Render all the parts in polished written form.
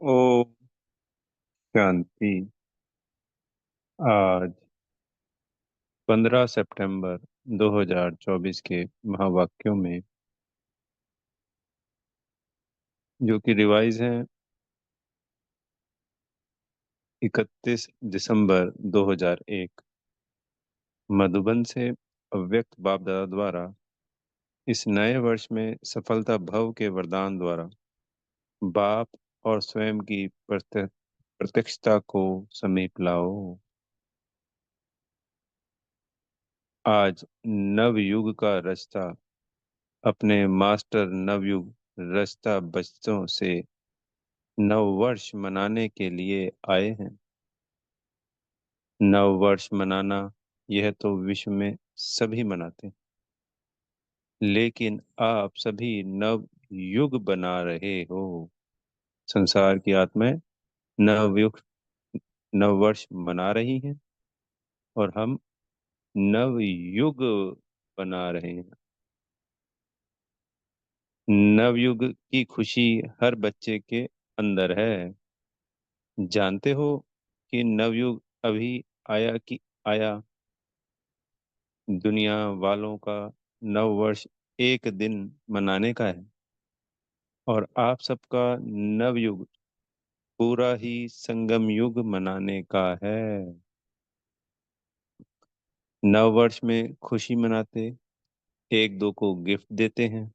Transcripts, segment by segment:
ओ शांति। आज 15 सितंबर 2024 के महावाक्यों में जो कि रिवाइज हैं 31 दिसंबर 2001 मधुबन से अव्यक्त बाप दादा द्वारा इस नए वर्ष में सफलता भव के वरदान द्वारा बाप और स्वयं की प्रत्यक्षता को समीप लाओ। आज नवयुग का रास्ता अपने मास्टर नवयुग रास्ता बच्चों से नव वर्ष मनाने के लिए आए हैं। नव वर्ष मनाना यह तो विश्व में सभी मनाते हैं, लेकिन आप सभी नव युग बना रहे हो। संसार की आत्माएं नव युग नव वर्ष मना रही हैं और हम नव युग बना रहे हैं। नवयुग की खुशी हर बच्चे के अंदर है। जानते हो कि नवयुग अभी आया कि आया। दुनिया वालों का नव वर्ष एक दिन मनाने का है और आप सबका नवयुग पूरा ही संगम युग मनाने का है। नव वर्ष में खुशी मनाते, एक दो को गिफ्ट देते हैं।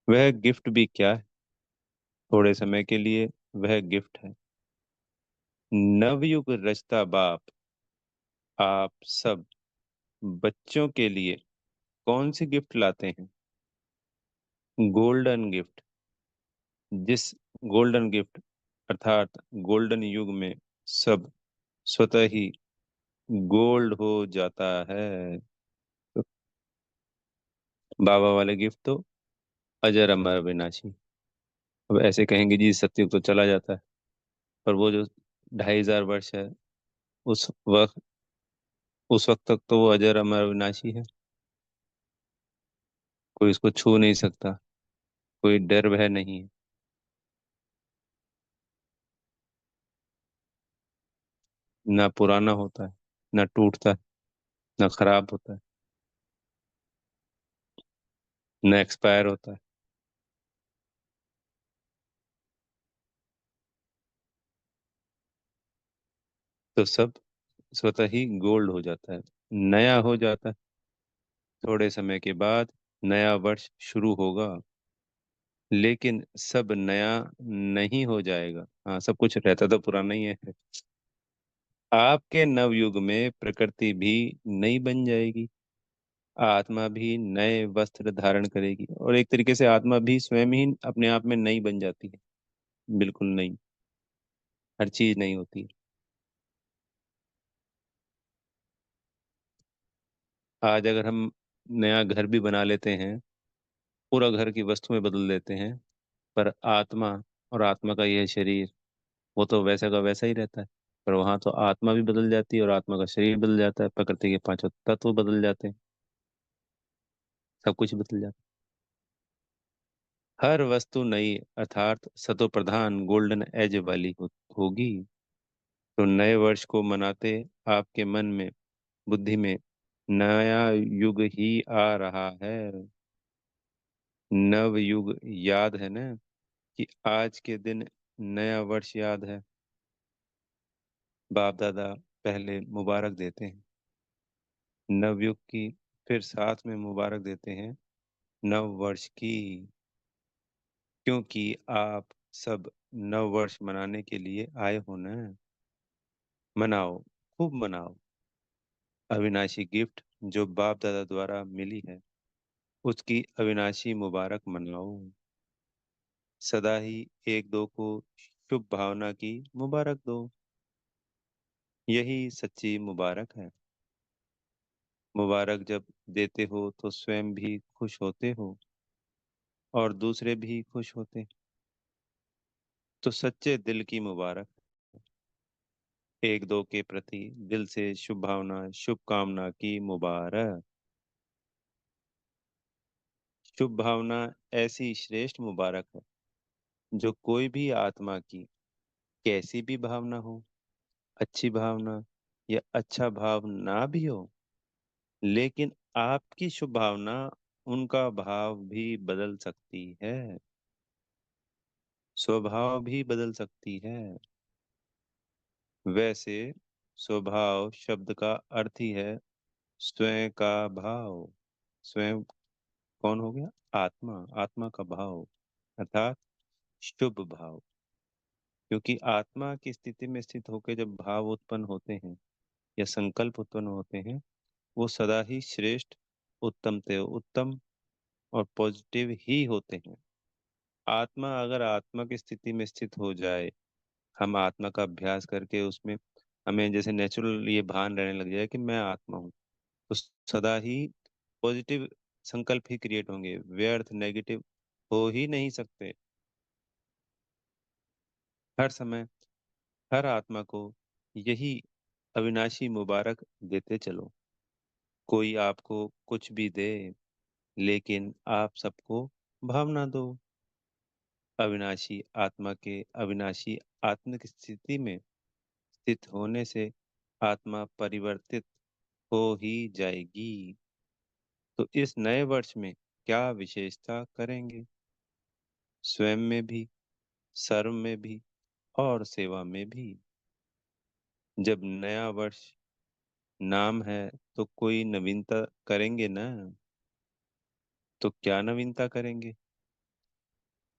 वह गिफ्ट भी क्या है? थोड़े समय के लिए वह गिफ्ट है। नवयुग रचता बाप आप सब बच्चों के लिए कौन सी गिफ्ट लाते हैं? Golden gift. जिस गोल्डन गिफ्ट अर्थात गोल्डन युग में सब स्वतः ही गोल्ड हो जाता है। तो बाबा वाले गिफ्ट तो अजर अमर अविनाशी। अब ऐसे कहेंगे जी सत्युग तो चला जाता है, पर वो जो 2500 वर्ष है, उस वक्त तक तो वो अजर अमर अविनाशी है। कोई उसको छू नहीं सकता, कोई डर भय नहीं है। ना पुराना होता है, ना टूटता है, ना खराब होता है, ना एक्सपायर होता है। तो सब स्वतः ही गोल्ड हो जाता है, नया हो जाता है। थोड़े समय के बाद नया वर्ष शुरू होगा, लेकिन सब नया नहीं हो जाएगा। हाँ, सब कुछ रहता तो पुराना ही है। आपके नवयुग में प्रकृति भी नई बन जाएगी, आत्मा भी नए वस्त्र धारण करेगी और एक तरीके से आत्मा भी स्वयं ही अपने आप में नई बन जाती है। बिल्कुल नई, हर चीज नई होती है। आज अगर हम नया घर भी बना लेते हैं, पूरा घर की वस्तुएं बदल देते हैं, पर आत्मा और आत्मा का यह शरीर वो तो वैसा का वैसा ही रहता है। पर वहां तो आत्मा भी बदल जाती है और आत्मा का शरीर बदल जाता है, प्रकृति के पांचों तत्व बदल जाते हैं, सब कुछ बदल जाता है। हर वस्तु नई अर्थात सतो प्रधान गोल्डन एज वाली होगी। तो नए वर्ष को मनाते आपके मन में, बुद्धि में नया युग ही आ रहा है। नव युग याद है ना, कि आज के दिन नया वर्ष याद है। बाप दादा पहले मुबारक देते हैं नवयुग की, फिर साथ में मुबारक देते हैं नव वर्ष की। क्योंकि आप सब नव वर्ष मनाने के लिए आए हो ना। मनाओ, खूब मनाओ। अविनाशी गिफ्ट जो बाप दादा द्वारा मिली है, उसकी अविनाशी मुबारक मनाओ। सदा ही एक दो को शुभ भावना की मुबारक दो। यही सच्ची मुबारक है। मुबारक जब देते हो तो स्वयं भी खुश होते हो और दूसरे भी खुश होते हैं। तो सच्चे दिल की मुबारक। एक दो के प्रति दिल से शुभ भावना शुभकामना की मुबारक। शुभ भावना ऐसी श्रेष्ठ मुबारक है जो कोई भी आत्मा की कैसी भी भावना हो, अच्छी भावना या अच्छा भाव ना भी हो, लेकिन आपकी शुभ भावना उनका भाव भी बदल सकती है, स्वभाव भी बदल सकती है। वैसे स्वभाव शब्द का अर्थ ही है स्वयं का भाव। स्वयं कौन हो गया? आत्मा, आत्मा का भाव अर्थात शुभ भाव। क्योंकि आत्मा की स्थिति में स्थित होकर जब भाव उत्पन्न होते हैं या संकल्प उत्पन्न होते हैं, वो सदा ही श्रेष्ठ, उत्तम से उत्तम और पॉजिटिव ही होते हैं। आत्मा अगर आत्मा की स्थिति में स्थित हो जाए, हम आत्मा का अभ्यास करके उसमें हमें जैसे नेचुरल ये भान रहने लग जाए कि मैं आत्मा हूँ, तो सदा ही पॉजिटिव संकल्प ही क्रिएट होंगे, व्यर्थ नेगेटिव हो ही नहीं सकते। हर समय हर आत्मा को यही अविनाशी मुबारक देते चलो। कोई आपको कुछ भी दे, लेकिन आप सबको भावना दो। अविनाशी आत्मा के अविनाशी आत्मिक स्थिति में स्थित होने से आत्मा परिवर्तित हो ही जाएगी। तो इस नए वर्ष में क्या विशेषता करेंगे? स्वयं में भी, सर्व में भी और सेवा में भी। जब नया वर्ष नाम है तो कोई नवीनता करेंगे ना? तो क्या नवीनता करेंगे?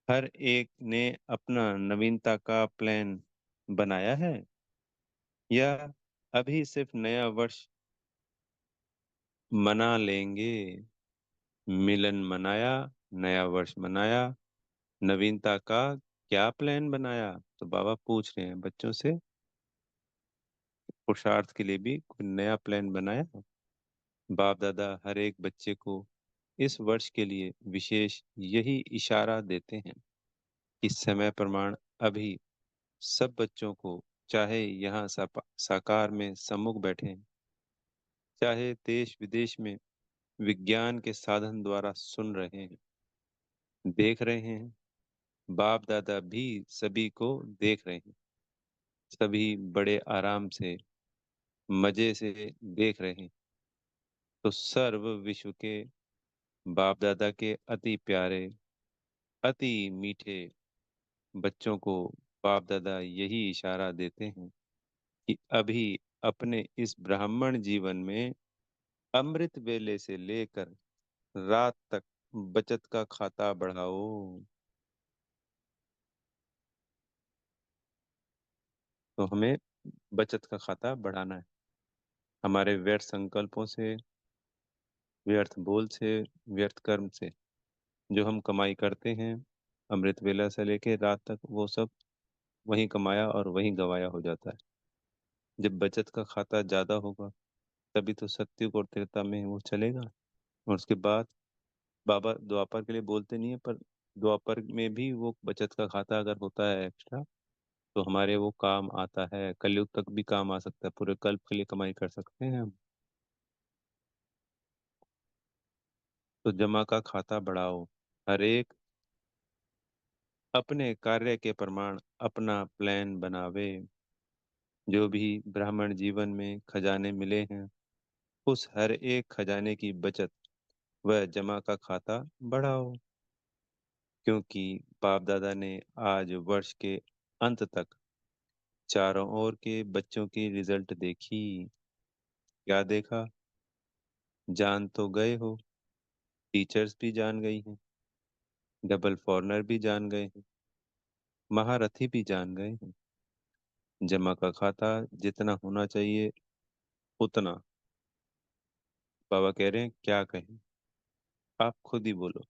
हर एक ने अपना नवीनता का प्लान बनाया है, या अभी सिर्फ नया वर्ष मना लेंगे? मिलन मनाया, नया वर्ष मनाया, नवीनता का क्या प्लान बनाया? तो बाबा पूछ रहे हैं बच्चों से, पुरुषार्थ के लिए भी कोई नया प्लान बनाया? बाप दादा हर एक बच्चे को इस वर्ष के लिए विशेष यही इशारा देते हैं कि समय प्रमाण अभी सब बच्चों को, चाहे यहाँ साकार में सम्मुख बैठे हैं, चाहे देश विदेश में विज्ञान के साधन द्वारा सुन रहे हैं, देख रहे हैं, बाप दादा भी सभी को देख रहे हैं। सभी बड़े आराम से, मजे से देख रहे हैं। तो सर्व विश्व के बाप दादा के अति प्यारे, अति मीठे बच्चों को बाप दादा यही इशारा देते हैं कि अभी अपने इस ब्राह्मण जीवन में अमृत वेले से लेकर रात तक बचत का खाता बढ़ाओ। तो हमें बचत का खाता बढ़ाना है। हमारे व्यर्थ संकल्पों से, व्यर्थ बोल से, व्यर्थ कर्म से जो हम कमाई करते हैं, अमृत वेला से लेके रात तक वो सब वहीं कमाया और वहीं गवाया हो जाता है। जब बचत का खाता ज्यादा होगा, तभी तो सत्युग और त्रेता में वो चलेगा। और उसके बाद बाबा द्वापर के लिए बोलते नहीं है, पर द्वापर में भी वो बचत का खाता अगर होता है एक्स्ट्रा, तो हमारे वो काम आता है, कलयुग तक भी काम आ सकता है, पूरे कल्प के लिए कमाई कर सकते हैं हम। तो जमा का खाता बढ़ाओ। हर एक अपने कार्य के प्रमाण अपना प्लान बनावे। जो भी ब्राह्मण जीवन में खजाने मिले हैं, उस हर एक खजाने की बचत व जमा का खाता बढ़ाओ। क्योंकि बाप दादा ने आज वर्ष के अंत तक चारों ओर के बच्चों की रिजल्ट देखी। क्या देखा? जान तो गए हो, टीचर्स भी जान गई हैं, डबल फॉरनर भी जान गए हैं, महारथी भी जान गए हैं। जमा का खाता जितना होना चाहिए उतना। बाबा कह रहे हैं क्या कहें, आप खुद ही बोलो।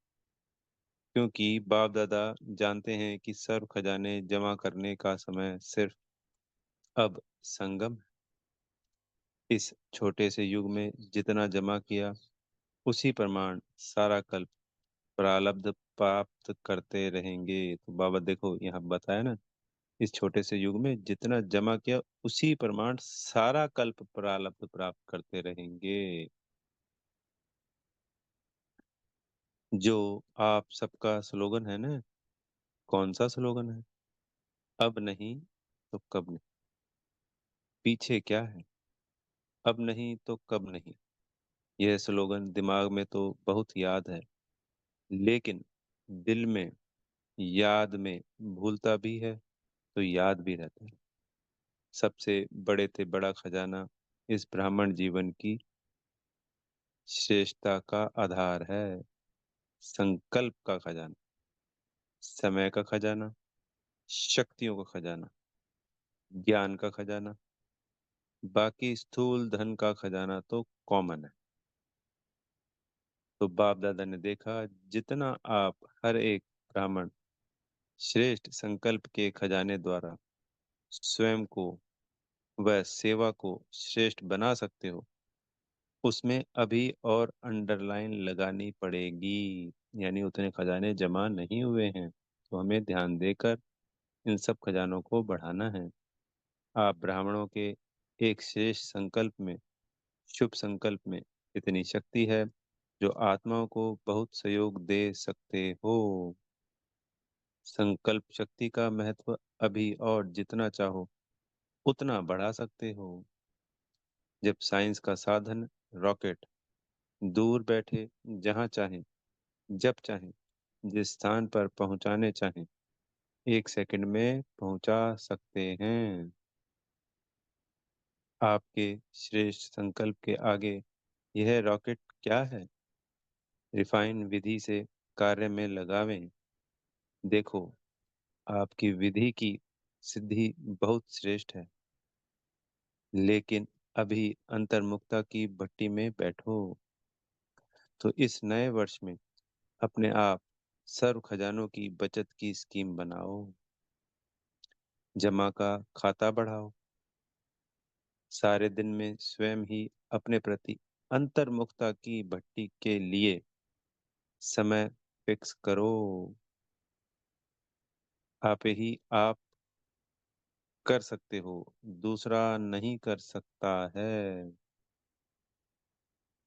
क्योंकि बाप दादा जानते हैं कि सर्व खजाने जमा करने का समय सिर्फ अब संगम है। इस छोटे से युग में जितना जमा किया, उसी प्रमाण सारा कल्प प्रारब्ध प्राप्त करते रहेंगे। तो बाबा देखो यहाँ बताया ना, इस छोटे से युग में जितना जमा किया, उसी प्रमाण सारा कल्प प्रारब्ध प्राप्त करते रहेंगे। जो आप सबका स्लोगन है ना, कौन सा स्लोगन है? अब नहीं, तो कब नहीं, पीछे क्या है, अब नहीं तो कब नहीं। यह स्लोगन दिमाग में तो बहुत याद है, लेकिन दिल में, याद में भूलता भी है तो याद भी रहता है। सबसे बड़े थे बड़ा खजाना इस ब्राह्मण जीवन की श्रेष्ठता का आधार है। संकल्प का खजाना, समय का खजाना, शक्तियों का खजाना, ज्ञान का खजाना, बाकी स्थूल धन का खजाना तो कॉमन है। तो बाप दादा ने देखा, जितना आप हर एक ब्राह्मण श्रेष्ठ संकल्प के खजाने द्वारा स्वयं को व सेवा को श्रेष्ठ बना सकते हो, उसमें अभी और अंडरलाइन लगानी पड़ेगी। यानी उतने खजाने जमा नहीं हुए हैं, तो हमें ध्यान देकर इन सब खजानों को बढ़ाना है। आप ब्राह्मणों के एक श्रेष्ठ संकल्प में, शुभ संकल्प में इतनी शक्ति है जो आत्माओं को बहुत सहयोग दे सकते हो। संकल्प शक्ति का महत्व अभी और जितना चाहो उतना बढ़ा सकते हो। जब साइंस का साधन रॉकेट दूर बैठे जहां चाहे, जब चाहे, जिस स्थान पर पहुंचाने चाहे, 1 सेकंड में पहुंचा सकते हैं। आपके श्रेष्ठ संकल्प के आगे यह रॉकेट क्या है? रिफाइन विधि से कार्य में लगावें। देखो, आपकी विधि की सिद्धि बहुत श्रेष्ठ है, लेकिन अभी अंतर्मुखता की भट्टी में बैठो। तो इस नए वर्ष में अपने आप सर्व खजानों की बचत की स्कीम बनाओ, जमा का खाता बढ़ाओ, सारे दिन में स्वयं ही अपने प्रति अंतर्मुखता की भट्टी के लिए समय फिक्स करो। आप ही आप कर सकते हो, दूसरा नहीं कर सकता है।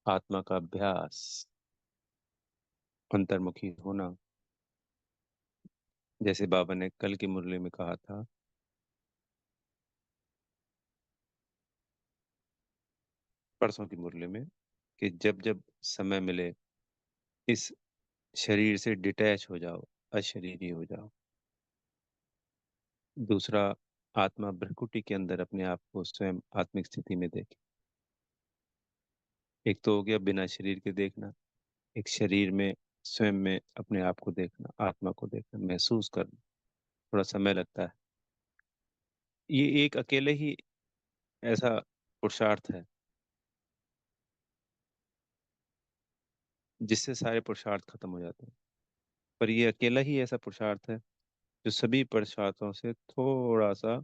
आत्मा का अभ्यास, अंतर्मुखी होना, जैसे बाबा ने कल की मुरली में कहा था, परसों की मुरली में, कि जब जब समय मिले इस शरीर से डिटैच हो जाओ, अशरीरी हो जाओ। दूसरा, आत्मा भ्रकुटी के अंदर अपने आप को स्वयं आत्मिक स्थिति में देखे। एक तो हो गया बिना शरीर के देखना, एक शरीर में स्वयं में अपने आप को देखना, आत्मा को देखना, महसूस करना। थोड़ा समय लगता है। ये एक अकेले ही ऐसा पुरुषार्थ है जिससे सारे पुरुषार्थ खत्म हो जाते हैं। पर ये अकेला ही ऐसा पुरुषार्थ है जो सभी पुरुषार्थों से थोड़ा सा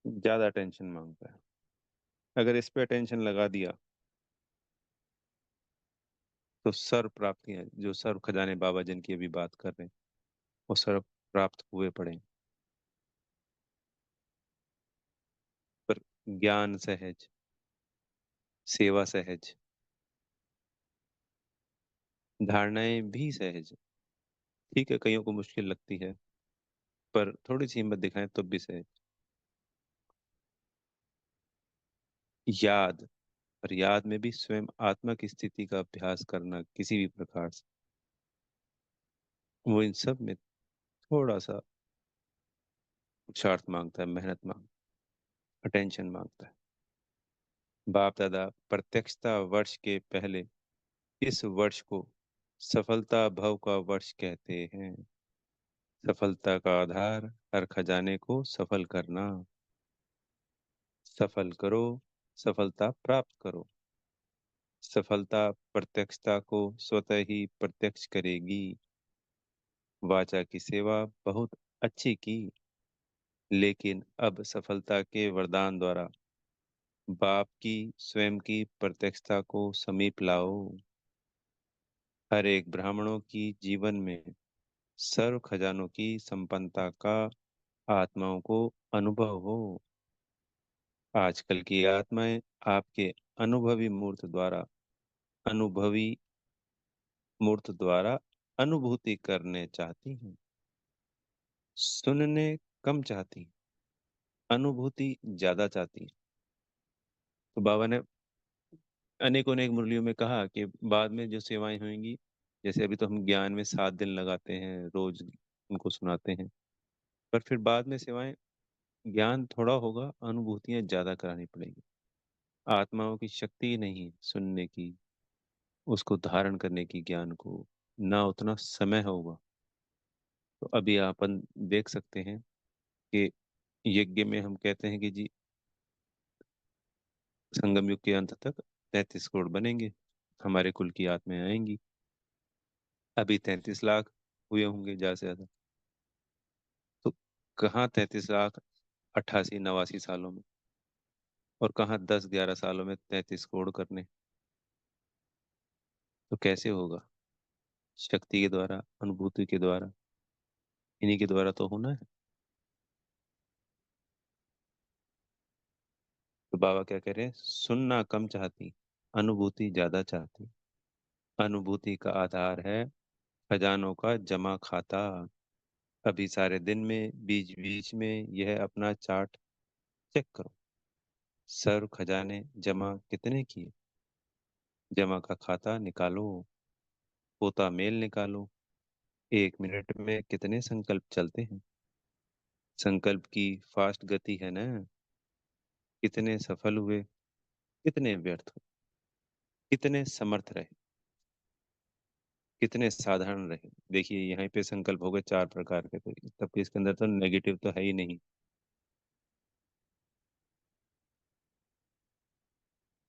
ज्यादा टेंशन मांगता है। अगर इस पे अटेंशन लगा दिया तो सर्व प्राप्तियां, जो सर्व खजाने बाबा जिनकी अभी बात कर रहे हैं, वो सर्व प्राप्त हुए पड़े। पर ज्ञान सहज, सेवा सहज, धारणाएं भी सहज। ठीक है, कईयों को मुश्किल लगती है, पर थोड़ी सी हिम्मत दिखाएं तो भी सहज। याद, पर याद में भी स्वयं आत्मा की स्थिति का अभ्यास करना किसी भी प्रकार से, वो इन सब में थोड़ा सा पुरुषार्थ मांगता है, मेहनत मांगता है, अटेंशन मांगता है। बाप दादा प्रत्यक्षता वर्ष के पहले इस वर्ष को सफलता भव का वर्ष कहते हैं। सफलता का आधार हर खजाने को सफल करना। सफल करो, सफलता प्राप्त करो। सफलता प्रत्यक्षता को स्वतः ही प्रत्यक्ष करेगी। वाचा की सेवा बहुत अच्छी की, लेकिन अब सफलता के वरदान द्वारा बाप की स्वयं की प्रत्यक्षता को समीप लाओ। हर एक ब्राह्मणों की जीवन में सर्व खजानों की संपन्नता का आत्माओं को अनुभव हो। आजकल की आत्माएं आपके अनुभवी मूर्त द्वारा, अनुभवी मूर्त द्वारा अनुभूति करने चाहती हैं। सुनने कम चाहती, अनुभूति ज्यादा चाहती। तो बाबा ने अनेकों अनेक मुरलियों में कहा कि बाद में जो सेवाएं होंगी, जैसे अभी तो हम ज्ञान में 7 दिन लगाते हैं, रोज उनको सुनाते हैं, पर फिर बाद में सेवाएं, ज्ञान थोड़ा होगा, अनुभूतियां ज्यादा करानी पड़ेगी। आत्माओं की शक्ति ही नहीं सुनने की, उसको धारण करने की, ज्ञान को ना उतना समय होगा। तो अभी अपन देख सकते हैं कि यज्ञ में हम कहते हैं कि जी संगम युग के अंत तक 33 करोड़ बनेंगे, हमारे कुल की आत्माएं आएंगी। अभी 33 लाख हुए होंगे ज्यादा से ज्यादा। तो कहाँ 33 लाख 88-89 सालों में, और कहाँ 10-11 सालों में 33 करोड़ करने। तो कैसे होगा? शक्ति के द्वारा, अनुभूति के द्वारा, इन्हीं के द्वारा तो होना है। तो बाबा क्या कह रहे हैं, सुनना कम चाहती, अनुभूति ज्यादा चाहती। अनुभूति का आधार है खजानों का जमा खाता। अभी सारे दिन में बीच बीच में यह अपना चार्ट चेक करो, सर्व खजाने जमा कितने किए, जमा का खाता निकालो, पोता मेल निकालो, 1 मिनट में कितने संकल्प चलते हैं। संकल्प की फास्ट गति है ना, कितने सफल हुए, कितने व्यर्थ हुए, कितने समर्थ रहे, कितने साधारण रहे। देखिए यहाँ पे संकल्प हो गए 4 प्रकार के, तो तब इसके अंदर तो नेगेटिव तो है ही नहीं,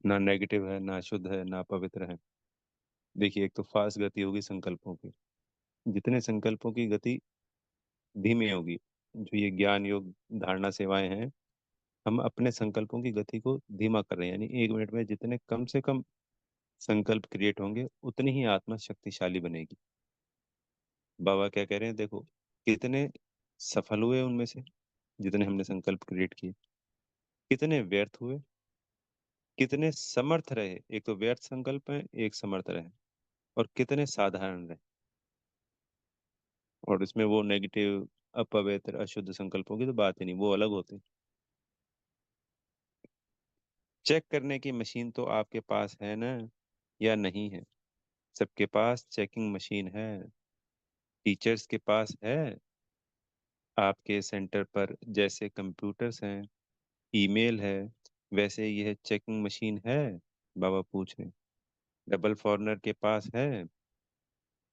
ना नेगेटिव है, ना शुद्ध है, ना पवित्र है। देखिए एक तो फास्ट गति होगी संकल्पों की, जितने संकल्पों की गति धीमी होगी, जो ये ज्ञान योग धारणा सेवाएं हैं, हम अपने संकल्पों की गति को धीमा कर रहे हैं। यानी 1 मिनट में जितने कम से कम संकल्प क्रिएट होंगे, उतनी ही आत्मा शक्तिशाली बनेगी। बाबा क्या कह रहे हैं, देखो कितने सफल हुए उनमें से, जितने हमने संकल्प क्रिएट किए, कितने व्यर्थ हुए, कितने समर्थ रहे, एक तो व्यर्थ संकल्प है, एक समर्थ रहे, और कितने साधारण रहे। और इसमें वो नेगेटिव, अपवित्र, अशुद्ध संकल्पों की तो बात ही नहीं, वो अलग होते हैं। चेक करने की मशीन तो आपके पास है ना, या नहीं है? सबके पास चेकिंग मशीन है, टीचर्स के पास है। आपके सेंटर पर जैसे कंप्यूटर्स हैं, ईमेल है, वैसे यह चेकिंग मशीन है? बाबा पूछ रहे हैं। डबल फॉरनर के पास है,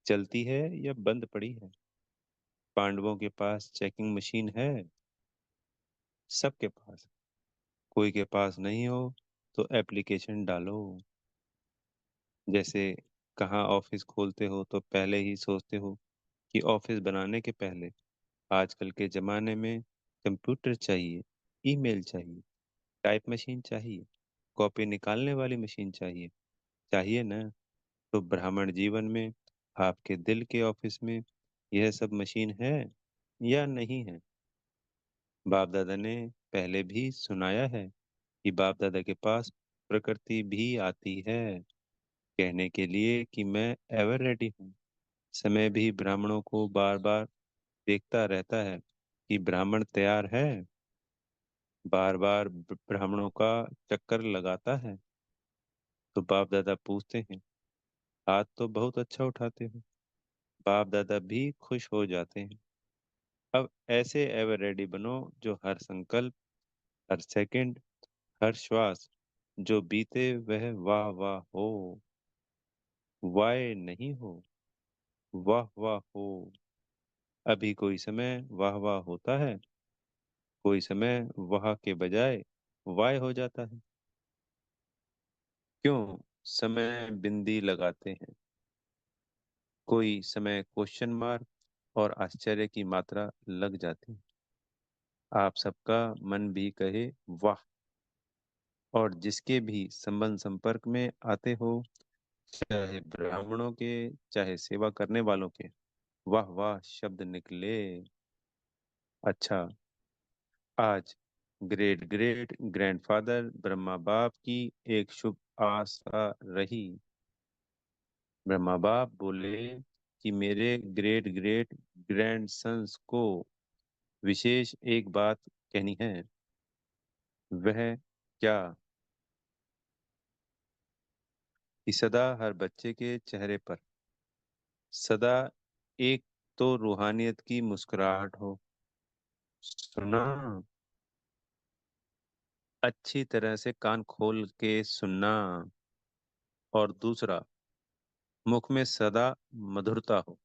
चलती है या बंद पड़ी है? पांडवों के पास चेकिंग मशीन है? सबके पास। कोई के पास नहीं हो तो एप्लीकेशन डालो। जैसे कहाँ ऑफिस खोलते हो तो पहले ही सोचते हो कि ऑफिस बनाने के पहले आजकल के जमाने में कंप्यूटर चाहिए, ईमेल चाहिए, टाइप मशीन चाहिए, कॉपी निकालने वाली मशीन चाहिए, चाहिए ना? तो ब्राह्मण जीवन में, आपके दिल के ऑफिस में यह सब मशीन है या नहीं है? बाप दादा ने पहले भी सुनाया है कि बाप दादा के पास प्रकृति भी आती है, कहने के लिए कि मैं एवर रेडी हूँ। समय भी ब्राह्मणों को बार बार देखता रहता है कि ब्राह्मण तैयार है, बार बार ब्राह्मणों का चक्कर लगाता है। तो बाप दादा पूछते हैं, हाथ तो बहुत अच्छा उठाते हो। बाप दादा भी खुश हो जाते हैं। अब ऐसे एवर रेडी बनो जो हर संकल्प, हर सेकंड, हर श्वास जो बीते वह वाह वाह हो, वाह नहीं हो, वाह वाह हो। अभी कोई समय वाह वाह होता है, कोई समय वाह के बजाय वाह हो जाता है। क्यों? समय बिंदी लगाते हैं, कोई समय क्वेश्चन मार्क और आश्चर्य की मात्रा लग जाती है। आप सबका मन भी कहे वाह, और जिसके भी संबंध संपर्क में आते हो, चाहे ब्राह्मणों के, चाहे सेवा करने वालों के, वाह वाह शब्द निकले। अच्छा, आज ग्रेट ग्रेट ग्रैंडफादर ब्रह्मा बाप की एक शुभ आशा रही। ब्रह्मा बाप बोले कि मेरे ग्रेट ग्रेट ग्रैंड सन्स को विशेष एक बात कहनी है। वह क्या? कि सदा हर बच्चे के चेहरे पर सदा एक तो रूहानियत की मुस्कुराहट हो। सुना? अच्छी तरह से कान खोल के सुनना। और दूसरा, मुख में सदा मधुरता हो।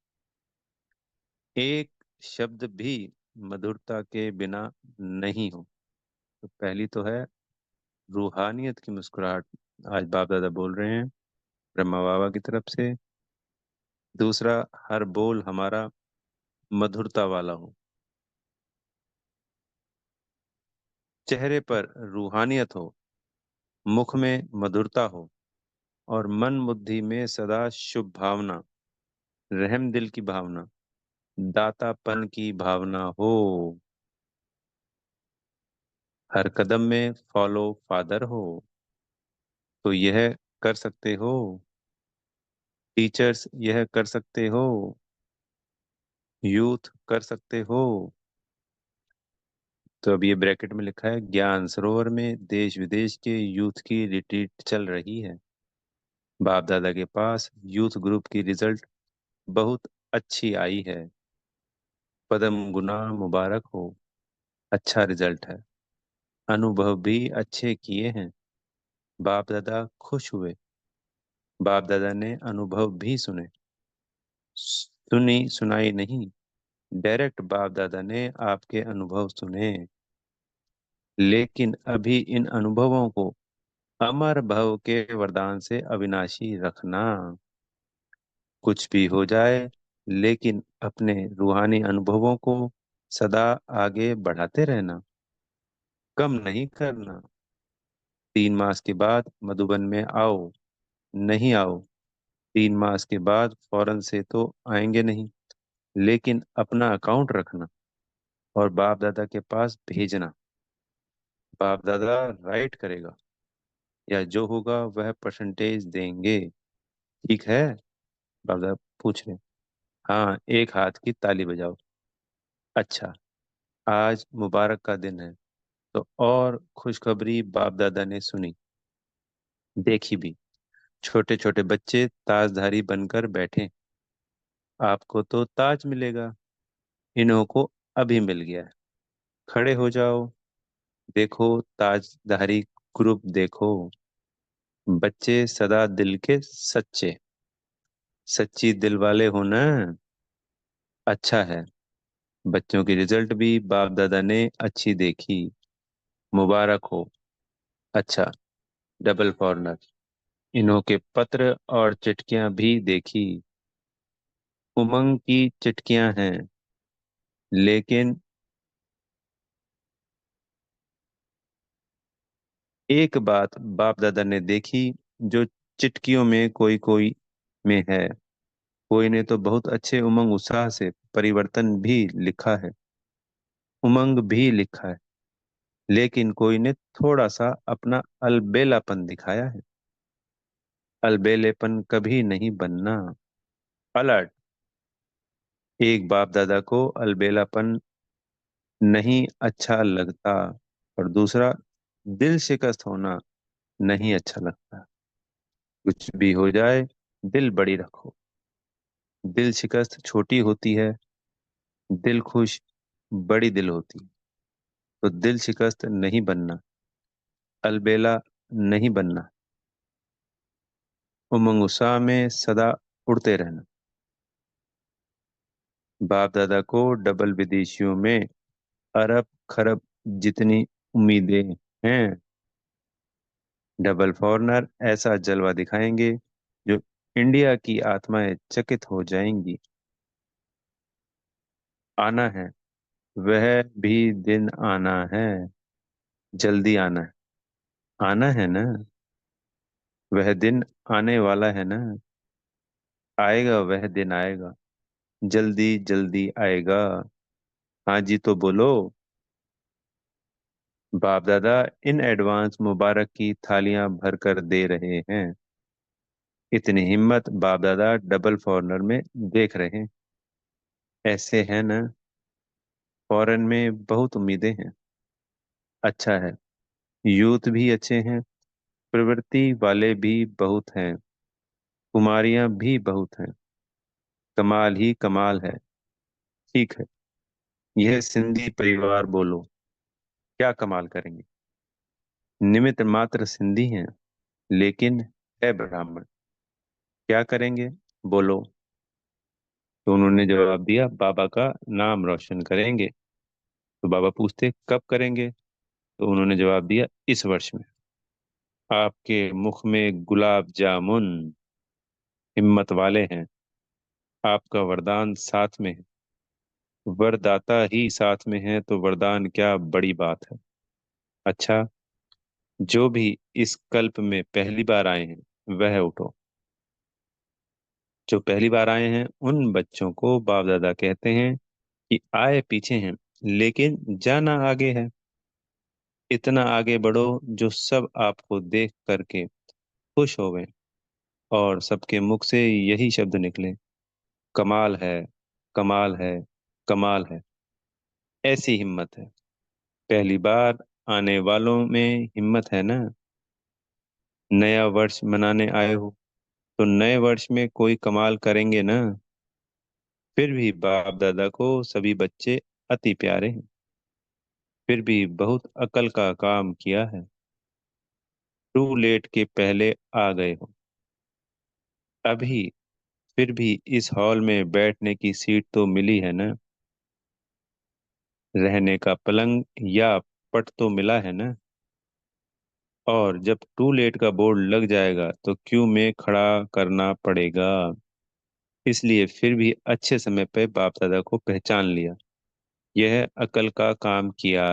एक शब्द भी मधुरता के बिना नहीं हो। तो पहली तो है रूहानियत की मुस्कुराहट, आज बाप दादा बोल रहे हैं ब्रह्मा बाबा की तरफ से। दूसरा, हर बोल हमारा मधुरता वाला हो। चेहरे पर रूहानियत हो, मुख में मधुरता हो, और मन बुद्धि में सदा शुभ भावना, रहम दिल की भावना, दातापन की भावना हो। हर कदम में फॉलो फादर हो। तो यह कर सकते हो? टीचर्स यह कर सकते हो? यूथ कर सकते हो? तो अब ये ब्रैकेट में लिखा है, ज्ञान सरोवर में देश विदेश के यूथ की रिट्रीट चल रही है। बाप दादा के पास यूथ ग्रुप की रिजल्ट बहुत अच्छी आई है। पदम गुना मुबारक हो। अच्छा रिजल्ट है। अनुभव भी अच्छे किए हैं। बाप दादा खुश हुए। बाप दादा ने अनुभव भी सुने। सुनी सुनाई नहीं, डायरेक्ट बाप दादा ने आपके अनुभव सुने। लेकिन अभी इन अनुभवों को अमर भव के वरदान से अविनाशी रखना। कुछ भी हो जाए, लेकिन अपने रूहानी अनुभवों को सदा आगे बढ़ाते रहना, कम नहीं करना। 3 मास के बाद मधुबन में आओ। नहीं आओ, 3 मास के बाद फौरन से तो आएंगे नहीं, लेकिन अपना अकाउंट रखना और बाप दादा के पास भेजना। बाप दादा राइट करेगा, या जो होगा वह परसेंटेज देंगे। ठीक है? बाप दादा पूछ रहे। हाँ, एक हाथ की ताली बजाओ। अच्छा, आज मुबारक का दिन है। तो और खुशखबरी बाप दादा ने सुनी, देखी भी। छोटे छोटे बच्चे ताजधारी बनकर बैठे। आपको तो ताज मिलेगा, इन्हों को अभी मिल गया है। खड़े हो जाओ, देखो ताजधारी ग्रुप देखो। बच्चे सदा दिल के सच्चे, सच्ची दिल वाले हो ना। अच्छा है। बच्चों की रिजल्ट भी बाप दादा ने अच्छी देखी। मुबारक हो। अच्छा, डबल फॉरनर। इन्हों के पत्र और चिट्ठियां भी देखी। उमंग की चिट्ठियां हैं, लेकिन एक बात बाप दादा ने देखी जो चिट्ठियों में कोई कोई में है। कोई ने तो बहुत अच्छे उमंग उत्साह से परिवर्तन भी लिखा है, उमंग भी लिखा है। लेकिन कोई ने थोड़ा सा अपना अलबेलापन दिखाया है। अलबेलेपन कभी नहीं बनना। अलर्ट। एक बाप दादा को अलबेलापन नहीं अच्छा लगता, और दूसरा, दिल शिकस्त होना नहीं अच्छा लगता। कुछ भी हो जाए, दिल बड़ी रखो। दिल शिकस्त छोटी होती है, दिल खुश बड़ी दिल होती है। तो दिल शिकस्त नहीं बनना, अलबेला नहीं बनना, उमंग उत्साह में सदा उड़ते रहना। बाप दादा को डबल विदेशियों में अरब खरब जितनी उम्मीदें हैं। डबल फॉरनर ऐसा जलवा दिखाएंगे जो इंडिया की आत्माएं चकित हो जाएंगी। आना है, वह भी दिन आना है। जल्दी आना है। आना है ना? वह दिन आने वाला है ना? आएगा, वह दिन आएगा। जल्दी जल्दी आएगा। हाँ जी, तो बोलो। बाप दादा इन एडवांस मुबारक की थालियां भर कर दे रहे हैं। इतनी हिम्मत बाप दादा डबल फॉरनर में देख रहे हैं। ऐसे है ना? फॉरेन में बहुत उम्मीदें हैं। अच्छा है। यूथ भी अच्छे हैं। प्रवृत्ति वाले भी बहुत हैं। कुमारियां भी बहुत हैं। कमाल ही कमाल है। ठीक है। यह सिंधी परिवार बोलो, क्या कमाल करेंगे। निमित मात्र सिंधी हैं, लेकिन है ब्राह्मण। क्या करेंगे, बोलो। तो उन्होंने जवाब दिया, बाबा का नाम रोशन करेंगे। तो बाबा पूछते, कब करेंगे। तो उन्होंने जवाब दिया, इस वर्ष में। आपके मुख में गुलाब जामुन। हिम्मत वाले हैं। आपका वरदान साथ में है। वरदाता ही साथ में है तो वरदान क्या बड़ी बात है। अच्छा। जो भी इस कल्प में पहली बार आए हैं वह उठो। जो पहली बार आए हैं उन बच्चों को बाप दादा कहते हैं कि आए पीछे हैं, लेकिन जाना आगे है। इतना आगे बढ़ो जो सब आपको देख करके खुश हो गए और सबके मुख से यही शब्द निकले, कमाल है, कमाल है, कमाल है। ऐसी हिम्मत है। पहली बार आने वालों में हिम्मत है ना। नया वर्ष मनाने आए हो तो नए वर्ष में कोई कमाल करेंगे ना। फिर भी बाप दादा को सभी बच्चे अति प्यारे हैं। फिर भी बहुत अकल का काम किया है। टू लेट के पहले आ गए हो। अभी फिर भी इस हॉल में बैठने की सीट तो मिली है ना। रहने का पलंग या पट तो मिला है ना। और जब टू लेट का बोर्ड लग जाएगा तो क्यू में खड़ा करना पड़ेगा। इसलिए फिर भी अच्छे समय पे बाप दादा को पहचान लिया। यह अकल का काम किया।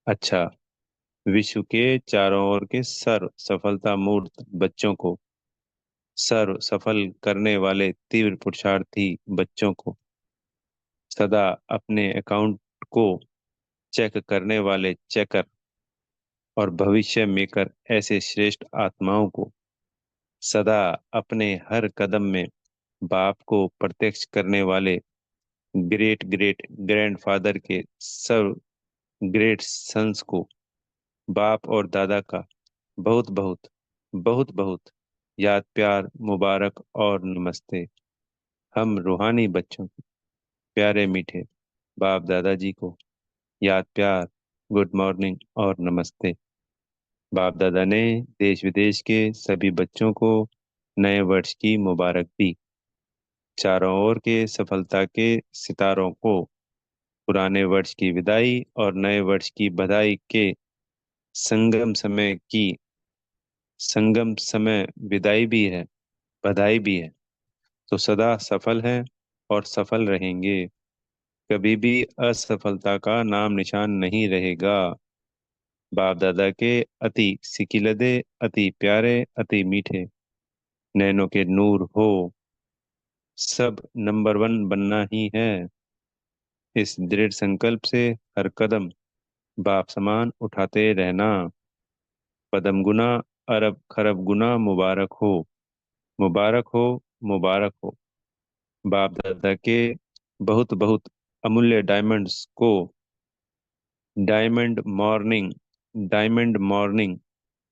अच्छा। विश्व के चारों ओर के सर्व सफलता मूर्त बच्चों को, सर्व सफल करने वाले तीव्र पुरुषार्थी बच्चों को, सदा अपने अकाउंट को चेक करने वाले चेकर और भविष्य मेकर ऐसे श्रेष्ठ आत्माओं को, सदा अपने हर कदम में बाप को प्रत्यक्ष करने वाले ग्रेट ग्रेट ग्रैंडफादर के सर्व ग्रेट सन्स को, बाप और दादा का बहुत बहुत बहुत बहुत याद प्यार मुबारक और नमस्ते। हम रूहानी बच्चों को, प्यारे मीठे बाप दादाजी को याद प्यार, गुड मॉर्निंग और नमस्ते। बाप दादा ने देश विदेश के सभी बच्चों को नए वर्ष की मुबारक दी। चारों ओर के सफलता के सितारों को पुराने वर्ष की विदाई और नए वर्ष की बधाई के संगम समय की संगम समय विदाई भी है, बधाई भी है। तो सदा सफल हैं और सफल रहेंगे। कभी भी असफलता का नाम निशान नहीं रहेगा। बाप दादा के अति सिकिलदे, अति प्यारे, अति मीठे नैनों के नूर हो। सब नंबर वन बनना ही है। इस दृढ़ संकल्प से हर कदम बाप समान उठाते रहना। पदम गुना अरब खरब गुना मुबारक हो, मुबारक हो, मुबारक हो। बाप दादा के बहुत बहुत अमूल्य डायमंड्स को diamond morning, diamond morning,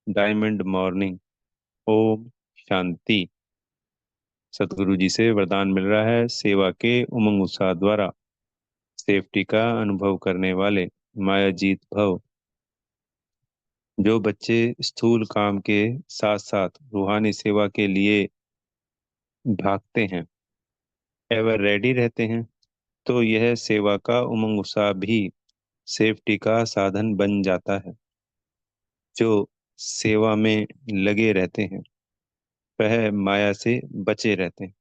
diamond morning. ओम शांति। सतगुरु जी से वरदान मिल रहा है, सेवा के उमंग उत्साह द्वारा सेफ्टी का अनुभव करने वाले माया जीत भव। जो बच्चे स्थूल काम के साथ साथ रूहानी सेवा के लिए भागते हैं, एवर रेडी रहते हैं, तो यह सेवा का उमंग उत्साह भी सेफ्टी का साधन बन जाता है। जो सेवा में लगे रहते हैं वह माया से बचे रहते हैं।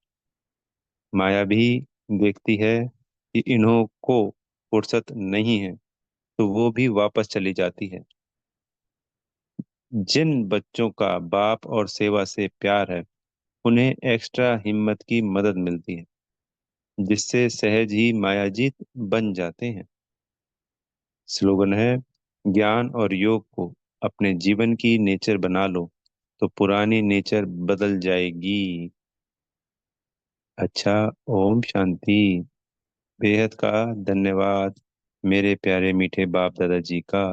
माया भी देखती है कि इन्हों को फुर्सत नहीं है तो वो भी वापस चली जाती है। जिन बच्चों का बाप और सेवा से प्यार है उन्हें एक्स्ट्रा हिम्मत की मदद मिलती है, जिससे सहज ही मायाजीत बन जाते हैं। स्लोगन है, ज्ञान और योग को अपने जीवन की नेचर बना लो तो पुरानी नेचर बदल जाएगी। अच्छा। ओम शांति। बेहद का धन्यवाद मेरे प्यारे मीठे बाप दादाजी का।